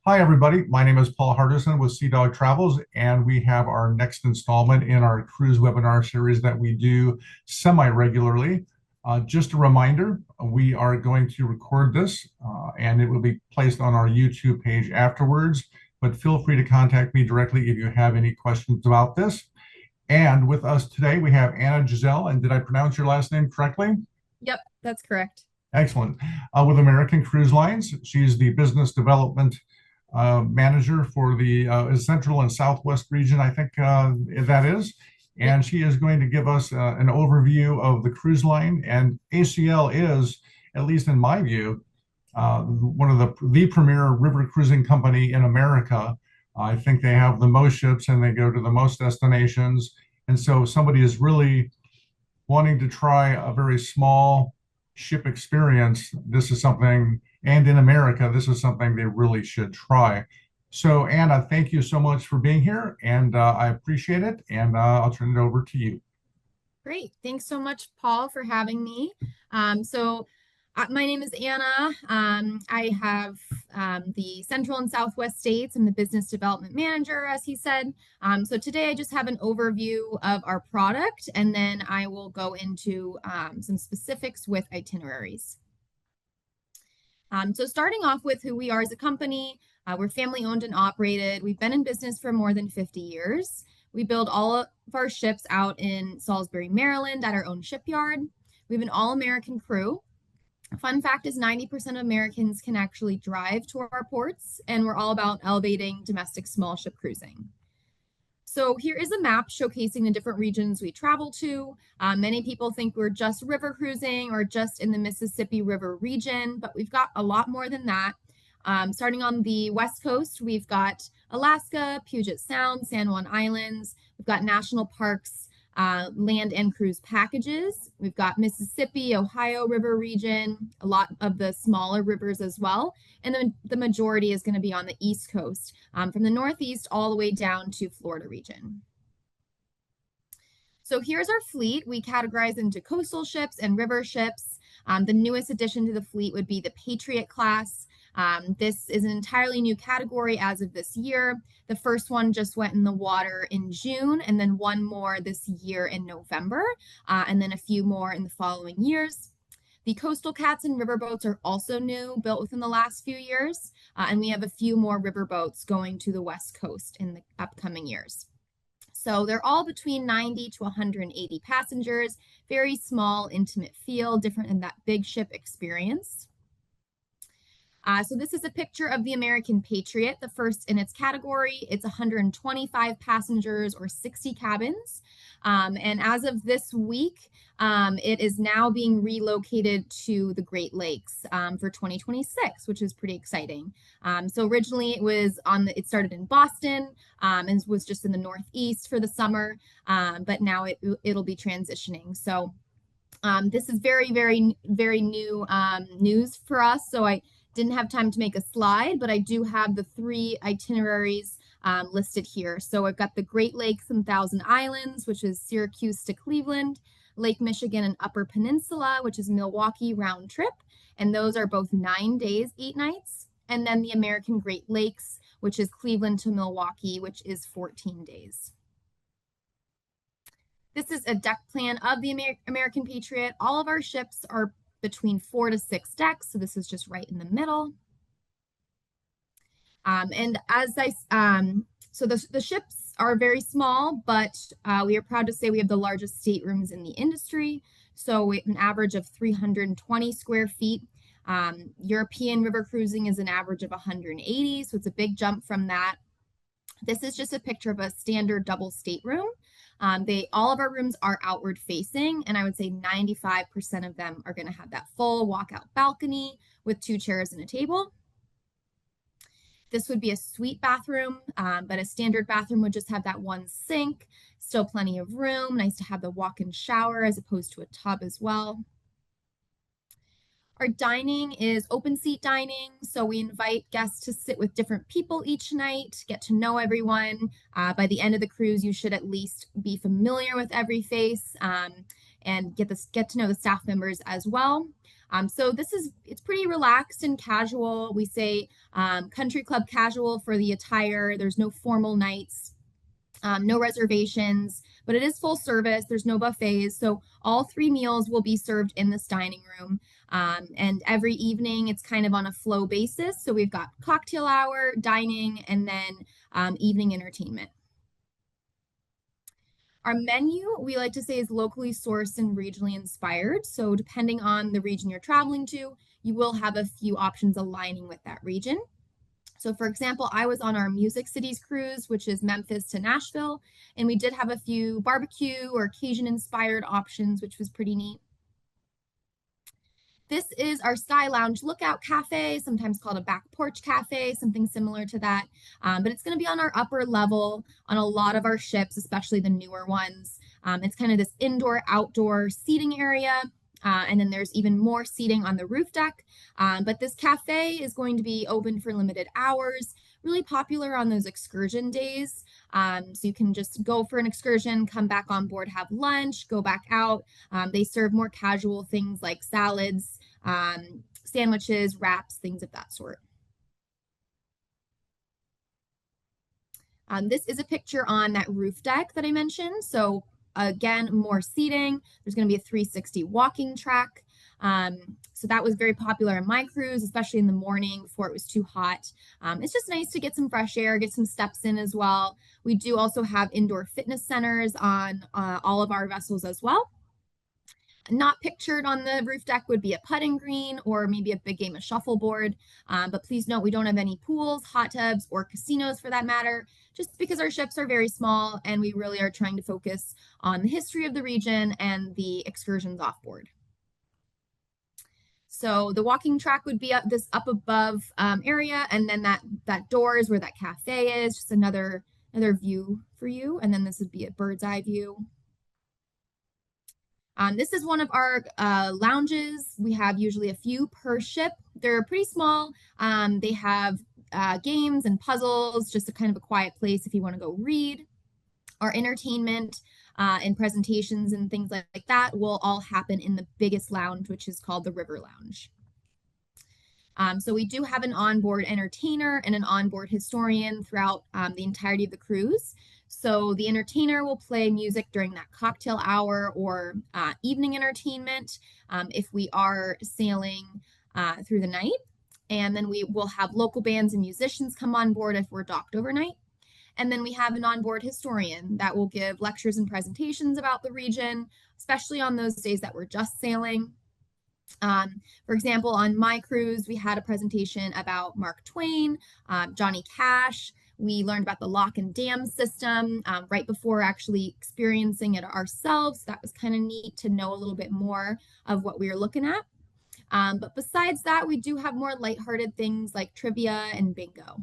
Hi, everybody. My name is Paul Hardison with Seadog Travels, and we have our next installment in our cruise webinar series that we do semi-regularly. Just a reminder, we are going to record this and it will be placed on our YouTube page afterwards, but feel free to contact me directly if you have any questions about this. And with us today, we have Anna Giselle, and did I pronounce your last name correctly? Yep, that's correct. Excellent. With American Cruise Lines, she's the business development manager for the Central and Southwest region, I think that is. Yep. And she is going to give us an overview of the cruise line. And ACL is, at least in my view, one of the premier river cruising company in America. I think they have the most ships and they go to the most destinations. And so if somebody is really wanting to try a very small ship experience, this is something, and in America, this is something they really should try. So, Anna, thank you so much for being here, and I appreciate it, and I'll turn it over to you. Great. Thanks so much, Paul, for having me. My name is Anna. I have the Central and Southwest states. I'm the business development manager, as he said. So today I just have an overview of our product, and then I will go into some specifics with itineraries. So starting off with who we are as a company, we're family owned and operated. We've been in business for more than 50 years. We build all of our ships out in Salisbury, Maryland at our own shipyard. We have an all-American crew. Fun fact is 90% of Americans can actually drive to our ports, and we're all about elevating domestic small ship cruising. So here is a map showcasing the different regions we travel to. Many people think we're just river cruising or just in the Mississippi River region, but we've got a lot more than that. Starting on the West Coast, we've got Alaska, Puget Sound, San Juan Islands. We've got national parks, land and cruise packages. We've got Mississippi, Ohio River region, a lot of the smaller rivers as well. And then the majority is going to be on the East Coast, from the Northeast all the way down to Florida region. So here's our fleet. We categorize into coastal ships and river ships. The newest addition to the fleet would be the Patriot class. This is an entirely new category as of this year. The first one just went in the water in June, and then one more this year in November, and then a few more in the following years. The coastal cats and riverboats are also new, built within the last few years, and we have a few more riverboats going to the West Coast in the upcoming years. So they're all between 90 to 180 passengers, very small, intimate feel, different in that big ship experience. So this is a picture of the American Patriot, the first in its category. It's 125 passengers or 60 cabins. And as of this week, it is now being relocated to the Great Lakes for 2026, which is pretty exciting. So originally it started in Boston and was just in the Northeast for the summer, but now it'll be transitioning. So this is very, very, very new news for us. So I didn't have time to make a slide, but I do have the 3 itineraries listed here. So I've got the Great Lakes and Thousand Islands, which is Syracuse to Cleveland, Lake Michigan and Upper Peninsula, which is Milwaukee round trip. And those are both 9 days, 8 nights. And then the American Great Lakes, which is Cleveland to Milwaukee, which is 14 days. This is a deck plan of the American Patriot. All of our ships are between 4 to 6 decks, so this is just right in the middle. So the ships are very small, but we are proud to say we have the largest staterooms in the industry. So we have an average of 320 square feet. European river cruising is an average of 180, so it's a big jump from that. This is just a picture of a standard double stateroom. All of our rooms are outward facing, and I would say 95% of them are going to have that full walkout balcony with 2 chairs and a table. This would be a suite bathroom, but a standard bathroom would just have that 1 sink, still plenty of room. Nice to have the walk-in shower as opposed to a tub as well. Our dining is open seat dining, so we invite guests to sit with different people each night, get to know everyone. By the end of the cruise, you should at least be familiar with every face and get to know the staff members as well. So it's pretty relaxed and casual. We say country club casual for the attire. There's no formal nights, no reservations, but it is full service. There's no buffets. So all three meals will be served in this dining room. And every evening it's kind of on a flow basis. So we've got cocktail hour, dining, and then evening entertainment. Our menu, we like to say, is locally sourced and regionally inspired. So, depending on the region you're traveling to, you will have a few options aligning with that region. So, for example, I was on our Music Cities cruise, which is Memphis to Nashville, and we did have a few barbecue or Cajun inspired options, which was pretty neat. This is our Sky Lounge Lookout Cafe, sometimes called a back porch cafe, something similar to that. But it's going to be on our upper level on a lot of our ships, especially the newer ones. It's kind of this indoor outdoor seating area. And then there's even more seating on the roof deck. But this cafe is going to be open for limited hours, really popular on those excursion days. So you can just go for an excursion, come back on board, have lunch, go back out. They serve more casual things like salads, sandwiches, wraps, things of that sort. This is a picture on that roof deck that I mentioned. So again, more seating. There's going to be a 360 walking track. So that was very popular in my cruise, especially in the morning before it was too hot. It's just nice to get some fresh air, get some steps in as well. We do also have indoor fitness centers on all of our vessels as well. Not pictured on the roof deck would be a putting green or maybe a big game of shuffleboard. But please note we don't have any pools, hot tubs, or casinos for that matter, just because our ships are very small and we really are trying to focus on the history of the region and the excursions off board. So the walking track would be this up above area, and then that door is where that cafe is, just another view for you. And then this would be a bird's eye view. This is one of our lounges. We have usually a few per ship. They're pretty small. They have games and puzzles, just a kind of a quiet place if you want to go read. Our entertainment and presentations and things like that will all happen in the biggest lounge, which is called the River Lounge. So we do have an onboard entertainer and an onboard historian throughout the entirety of the cruise. So the entertainer will play music during that cocktail hour or evening entertainment if we are sailing through the night. And then we will have local bands and musicians come on board if we're docked overnight. And then we have an onboard historian that will give lectures and presentations about the region, especially on those days that we're just sailing. For example, on my cruise, we had a presentation about Mark Twain, Johnny Cash. We learned about the lock and dam system right before actually experiencing it ourselves. That was kind of neat to know a little bit more of what we were looking at. But besides that, we do have more lighthearted things like trivia and bingo.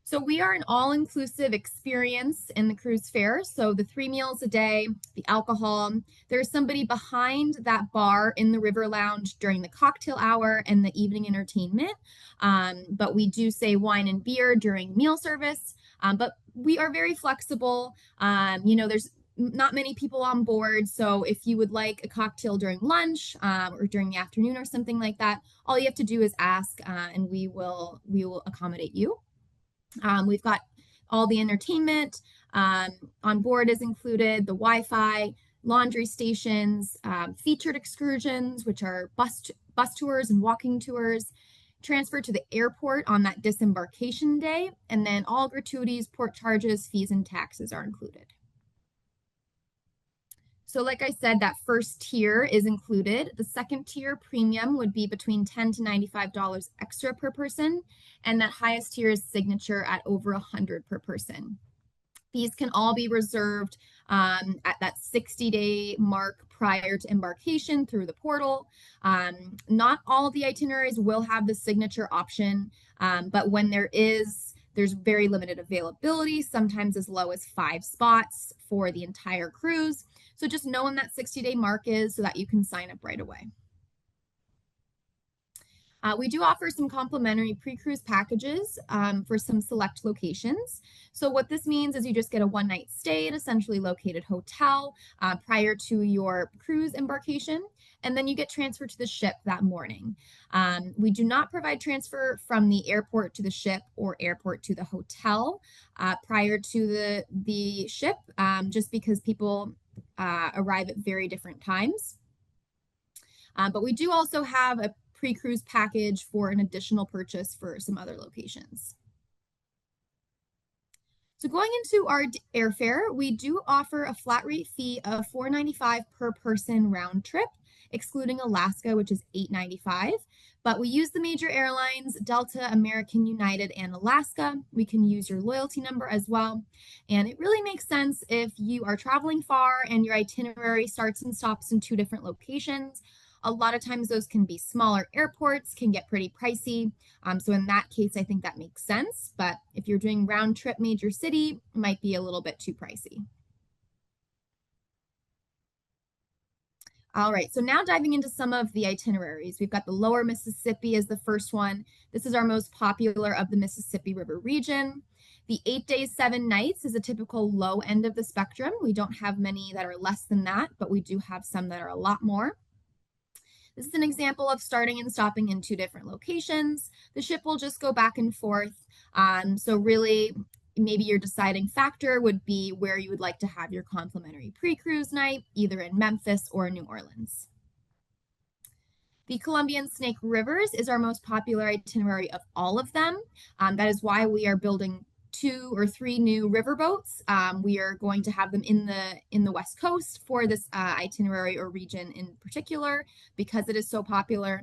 So we are an all-inclusive experience in the cruise fare. So the 3 meals a day, the alcohol, there's somebody behind that bar in the River Lounge during the cocktail hour and the evening entertainment. But we do say wine and beer during meal service. But we are very flexible. There's not many people on board. So if you would like a cocktail during lunch or during the afternoon or something like that, all you have to do is ask and we will accommodate you. We've got all the entertainment on board is included, the Wi-Fi, laundry stations, featured excursions, which are bus tours and walking tours, transfer to the airport on that disembarkation day, and then all gratuities, port charges, fees, and taxes are included. So like I said, that first tier is included. The second tier premium would be between $10 to $95 extra per person, and that highest tier is signature at over $100 per person. These can all be reserved at that 60-day mark prior to embarkation through the portal. Not all of the itineraries will have the signature option, but when there's very limited availability, sometimes as low as 5 spots for the entire cruise. So just know when that 60-day mark is so that you can sign up right away. We do offer some complimentary pre-cruise packages for some select locations. So what this means is you just get a one-night stay at a centrally located hotel prior to your cruise embarkation, and then you get transferred to the ship that morning. We do not provide transfer from the airport to the ship or airport to the hotel prior to the ship, just because people arrive at very different times. But we do also have a pre-cruise package for an additional purchase for some other locations. So going into our airfare, we do offer a flat rate fee of $4.95 per person round trip, excluding Alaska, which is $8.95. But we use the major airlines, Delta, American, United, and Alaska. We can use your loyalty number as well. And it really makes sense if you are traveling far and your itinerary starts and stops in two different locations. A lot of times those can be smaller airports, can get pretty pricey. So in that case, I think that makes sense. But if you're doing round trip major city, it might be a little bit too pricey. All right, so now diving into some of the itineraries. We've got the lower Mississippi as the first one. This is our most popular of the Mississippi River region. The 8 days, 7 nights is a typical low end of the spectrum. We don't have many that are less than that, but we do have some that are a lot more. This is an example of starting and stopping in two different locations. The ship will just go back and forth. So really, maybe your deciding factor would be where you would like to have your complimentary pre-cruise night, either in Memphis or New Orleans. The Columbian Snake Rivers is our most popular itinerary of all of them. That is why we are building 2 or 3 new riverboats. We are going to have them in the West Coast for this itinerary or region in particular because it is so popular.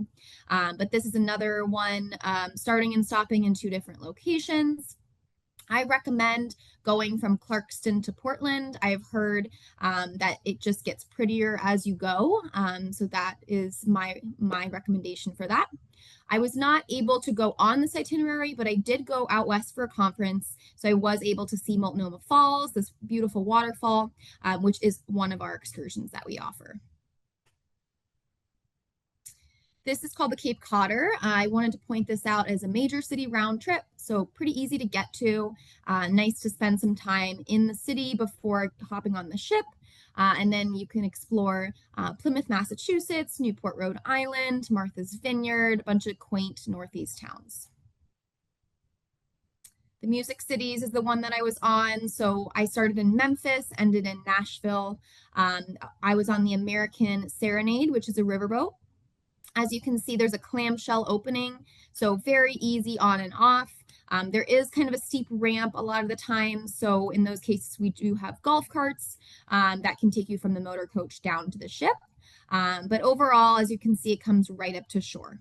But this is another one starting and stopping in 2 different locations. I recommend going from Clarkston to Portland. I've heard that it just gets prettier as you go. So that is my recommendation for that. I was not able to go on this itinerary, but I did go out west for a conference. So I was able to see Multnomah Falls, this beautiful waterfall, which is one of our excursions that we offer. This is called the Cape Codder. I wanted to point this out as a major city round trip, so pretty easy to get to. Nice to spend some time in the city before hopping on the ship. And then you can explore Plymouth, Massachusetts, Newport, Rhode Island, Martha's Vineyard, a bunch of quaint Northeast towns. The Music Cities is the one that I was on. So I started in Memphis, ended in Nashville. I was on the American Serenade, which is a riverboat. As you can see, there's a clamshell opening, so very easy on and off. There is kind of a steep ramp a lot of the time, so in those cases, we do have golf carts that can take you from the motor coach down to the ship. But overall, as you can see, it comes right up to shore.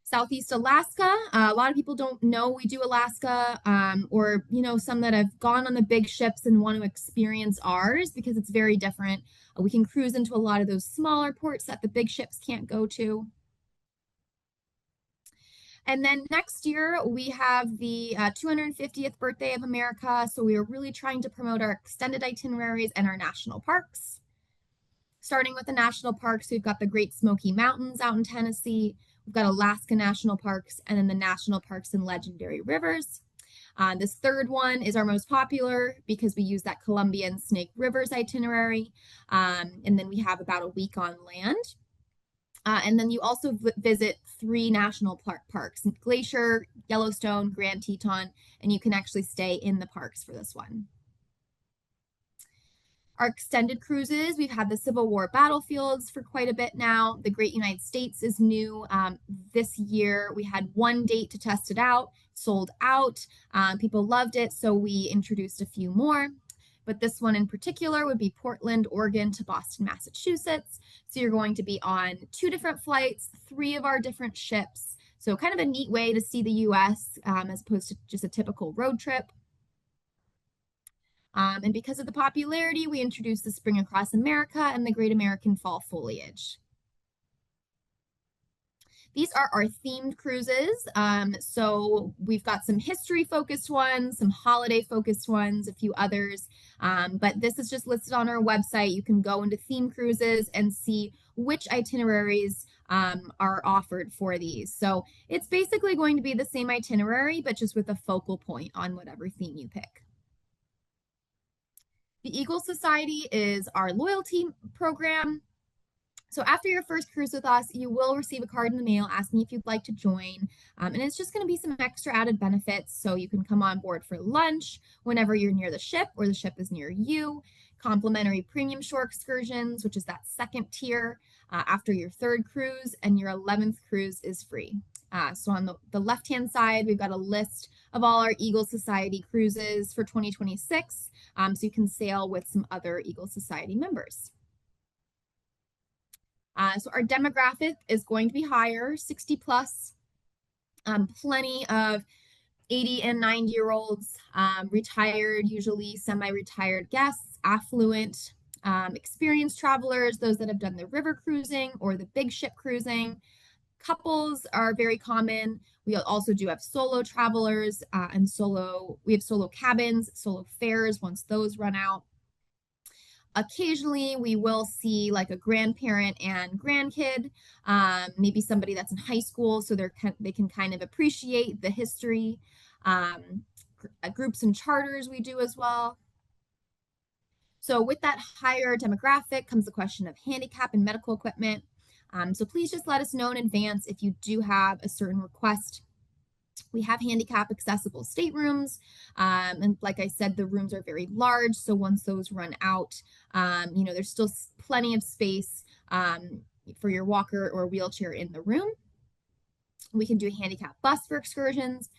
Southeast Alaska, a lot of people don't know we do Alaska, or some that have gone on the big ships and want to experience ours because it's very different. We can cruise into a lot of those smaller ports that the big ships can't go to. And then next year we have the 250th birthday of America, so we are really trying to promote our extended itineraries and our national parks. Starting with the national parks, we've got the Great Smoky Mountains out in Tennessee. We've got Alaska National Parks and then the national parks and legendary rivers. This third one is our most popular because we use that Columbian Snake Rivers itenerary. And then we have about a week on land. And then you also visit 3 national parks, Glacier, Yellowstone, Grand Teton, and you can actually stay in the parks for this one. Our extended cruises, we've had the Civil War battlefields for quite a bit now. The Great United States is new. This year, we had 1 date to test it out, sold out. People loved it, so we introduced a few more. But this one in particular would be Portland, Oregon to Boston, Massachusetts. So you're going to be on 2 different flights, 3 of our different ships. So kind of a neat way to see the U.S. As opposed to just a typical road trip. And because of the popularity, we introduced the Spring Across America and the Great American Fall Foliage. These are our themed cruises. So we've got some history-focused ones, some holiday-focused ones, a few others. But this is just listed on our website. You can go into theme cruises and see which itineraries are offered for these. So it's basically going to be the same itinerary, but just with a focal point on whatever theme you pick. The Eagle Society is our loyalty program. So after your first cruise with us, you will receive a card in the mail asking if you'd like to join. And it's just going to be some extra added benefits. So you can come on board for lunch whenever you're near the ship or the ship is near you. Complimentary premium shore excursions, which is that second tier after your third cruise, and your 11th cruise is free. So on the left-hand side, we've got a list of all our Eagle Society cruises for 2026. So you can sail with some other Eagle Society members. So our demographic is going to be higher, 60 plus, plenty of 80 and 90-year-olds, retired, usually semi-retired guests, affluent, experienced travelers, those that have done the river cruising or the big ship cruising. Couples are very common. We also do have solo travelers we have solo cabins, solo fares once those run out. Occasionally, we will see like a grandparent and grandkid, maybe somebody that's in high school, so they can kind of appreciate the history. Groups and charters we do as well. So with that higher demographic comes the question of handicap and medical equipment. So please just let us know in advance if you do have a certain request. We have handicap accessible staterooms. And like I said, the rooms are very large. So once those run out, there's still plenty of space for your walker or wheelchair in the room. We can do a handicap bus for excursions.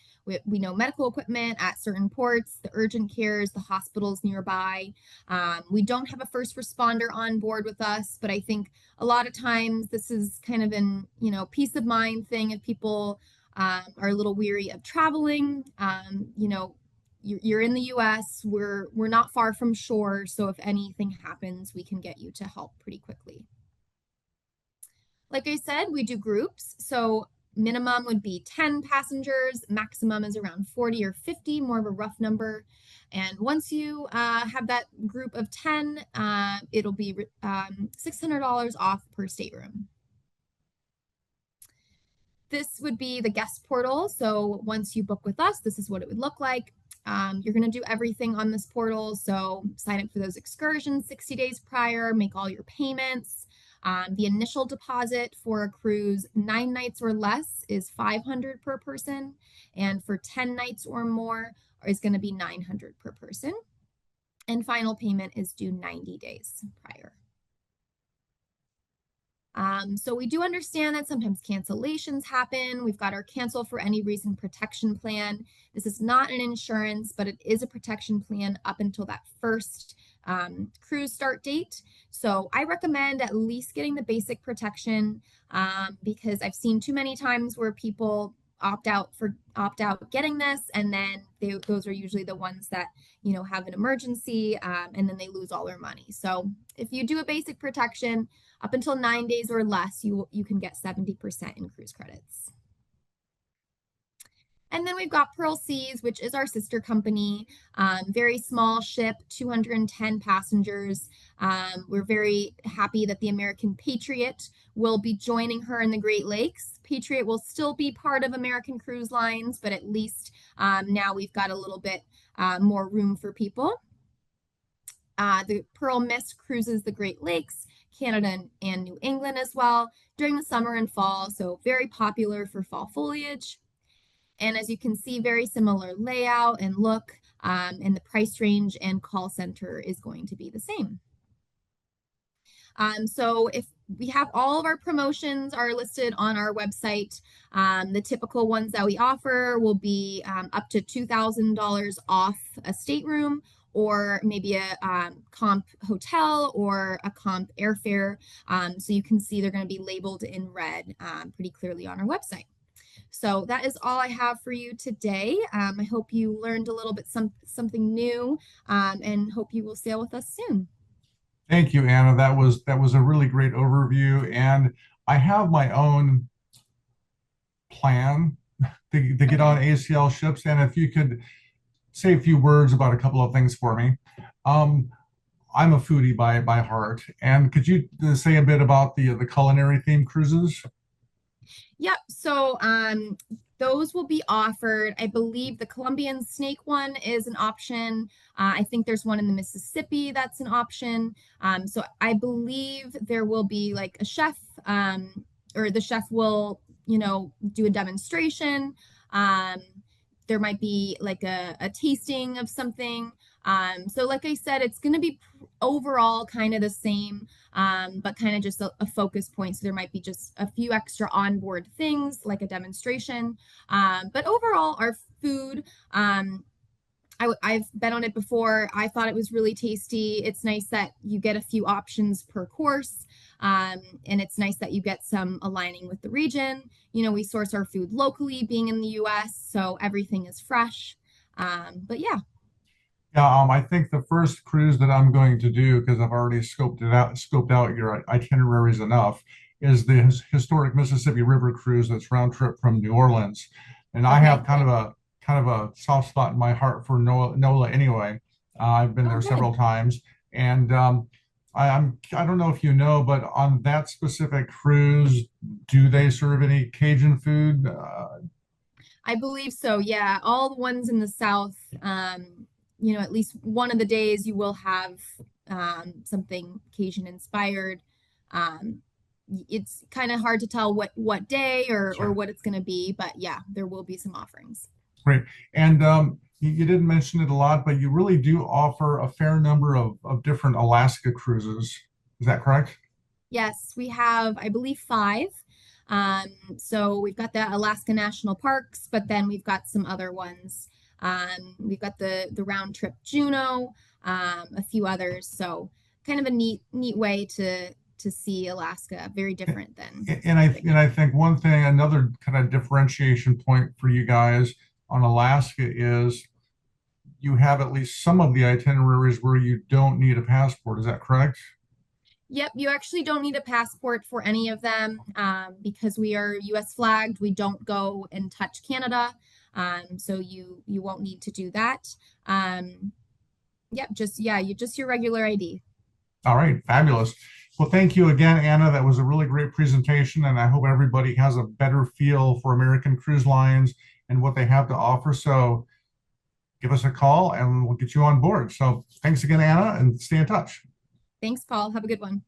We know medical equipment at certain ports, the urgent cares, the hospitals nearby. We don't have a first responder on board with us, but I think a lot of times this is kind of an, peace of mind thing if people are a little weary of traveling. You're in the US, we're not far from shore, so if anything happens, we can get you to help pretty quickly. Like I said, we do groups, so minimum would be 10 passengers, maximum is around 40 or 50, more of a rough number. And once you have that group of 10, it'll be $600 off per stateroom. This would be the guest portal. So once you book with us, this is what it would look like. You're going to do everything on this portal. So sign up for those excursions 60 days prior, make all your payments. The initial deposit for a cruise 9 nights or less is $500 per person, and for 10 nights or more is going to be $900 per person. And final payment is due 90 days prior. So we do understand that sometimes cancellations happen. We've got our cancel for any reason protection plan. This is not an insurance, but it is a protection plan up until that first cruise start date. So I recommend at least getting the basic protection because I've seen too many times where people opt out getting this, and then those are usually the ones that have an emergency, and then they lose all their money. So if you do a basic protection up until 9 days or less, you can get 70% in cruise credits. And then we've got Pearl Seas, which is our sister company. Very small ship, 210 passengers. We're very happy that the American Patriot will be joining her in the Great Lakes. Patriot will still be part of American Cruise Lines, but at least now we've got a little bit more room for people. The Pearl Mist cruises the Great Lakes, Canada and New England as well during the summer and fall, so very popular for fall foliage. And as you can see, very similar layout and look, and the price range and call center is going to be the same. So if we have all of our promotions are listed on our website, the typical ones that we offer will be up to $2,000 off a stateroom, or maybe a comp hotel or a comp airfare. So you can see they're going to be labeled in red pretty clearly on our website. So that is all I have for you today. I hope you learned a little bit something new, and hope you will sail with us soon. Thank you, Anna. That was a really great overview, and I have my own plan to get on ACL ships. And if you could say a few words about a couple of things for me. I'm a foodie by heart, and could you say a bit about the culinary themed cruises? Yep. So those will be offered. I believe the Colombian snake one is an option. I think there's one in the Mississippi that's an option. So I believe there will be like a chef, or the chef will, do a demonstration. Um, there might be like a tasting of something. So like I said, it's going to be overall kind of the same, but kind of just a focus point. So there might be just a few extra onboard things like a demonstration. But overall, our food, I've been on it before. I thought it was really tasty. It's nice that you get a few options per course. And it's nice that you get some aligning with the region. We source our food locally, being in the US, so everything is fresh. But yeah. Yeah, I think the first cruise that I'm going to do, because I've already scoped out your itineraries enough, is the historic Mississippi River cruise that's round trip from New Orleans. And I Okay. have kind of a soft spot in my heart for NOLA anyway. I've been Oh, there good. several times, and I don't know if you know, but on that specific cruise, do they serve any Cajun food? I believe so. Yeah. All the ones in the South, at least one of the days you will have something Cajun inspired. Um, it's kind of hard to tell what day or Sure. what it's going to be, but yeah, there will be some offerings. Great. And you didn't mention it a lot, but you really do offer a fair number of different Alaska cruises. Is that correct? Yes, we have, I believe, five. Um, so we've got the Alaska National Parks, but then we've got some other ones. We've got the round trip Juneau, a few others. So kind of a neat way to see Alaska, very different than And I everything and else. I think one thing, another kind of differentiation point for you guys on Alaska is you have at least some of the itineraries where you don't need a passport. Is that correct? Yep, you actually don't need a passport for any of them, because we are US flagged. We don't go and touch Canada. So you won't need to do that. Yep, you just your regular ID. All right, fabulous. Well, thank you again, Anna. That was a really great presentation, and I hope everybody has a better feel for American Cruise Lines and what they have to offer. So give us a call and we'll get you on board. So thanks again, Anna, and stay in touch. Thanks, Paul. Have a good one.